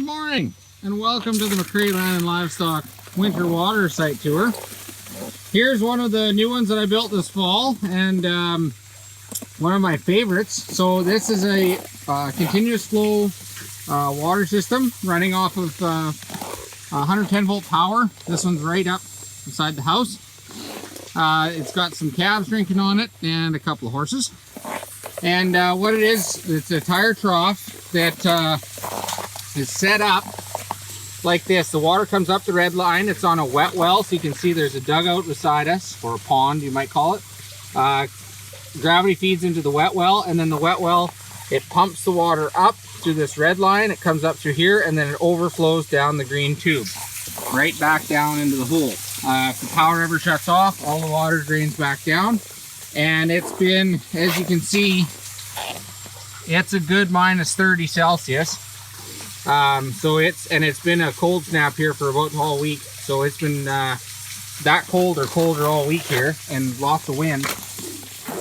Good morning and welcome to the McRae Land and Livestock Winter Water Site Tour. Here's one of the new ones that I built this fall, and one of my favorites. So this is a continuous flow water system running off of 110 volt power. This one's right up beside the house. It's got some calves drinking on it and a couple of horses. And what it is, it's a tire trough that is set up like this. The water comes up the red line. It's on a wet well, so you can see there's a dugout beside us, or a pond you might call it. Gravity feeds into the wet well, and then the wet well, it pumps the water up through this red line. It comes up through here, and then it overflows down the green tube right back down into the hole. If the power ever shuts off, all the water drains back down. And it's been, as you can see, it's a good minus 30 Celsius. So it's been a cold snap here for about all week. So it's been that cold or colder all week here, and lots of wind.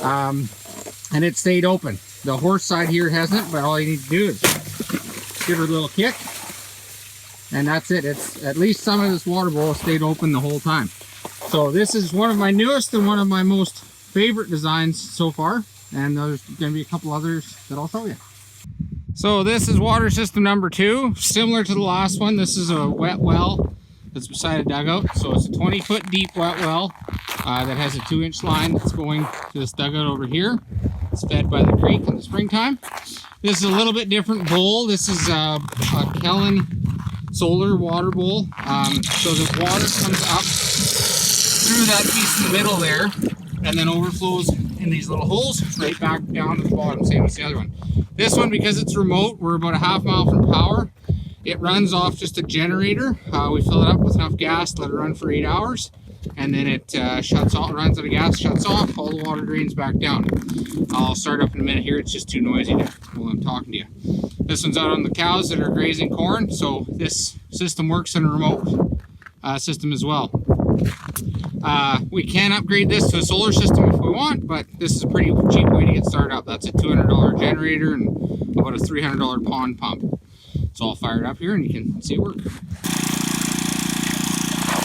And it stayed open. The horse side here hasn't, but all you need to do is give her a little kick, and that's it. It's at least some of this water bowl stayed open the whole time. So this is one of my newest and one of my most favorite designs so far, and there's going to be a couple others that I'll show you. So this is water system number 2, similar to the last one. This is a wet well that's beside a dugout. So it's a 20-foot deep wet well that has a 2-inch line that's going to this dugout over here. It's fed by the creek in the springtime. This is a little bit different bowl. This is a Kellen solar water bowl. So the water comes up through that piece in the middle there, and then overflows in these little holes right back down to the bottom, same as the other one. This one, because it's remote, we're about a half mile from power. It runs off just a generator. We fill it up with enough gas to let it run for 8 hours, and then it shuts off, runs out of gas, shuts off, all the water drains back down. I'll start up in a minute here. It's just too noisy while I'm talking to you. This one's out on the cows that are grazing corn, so this system works in a remote system as well. We can upgrade this to a solar system if we want, but this is a pretty cheap way to get started up. That's a $200 generator and about a $300 pond pump. It's all fired up here and you can see it work.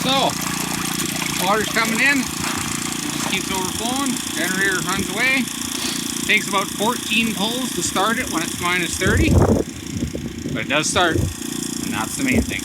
So, water's coming in, it just keeps overflowing, generator runs away. Takes about 14 pulls to start it when it's minus 30, but it does start, and that's the main thing.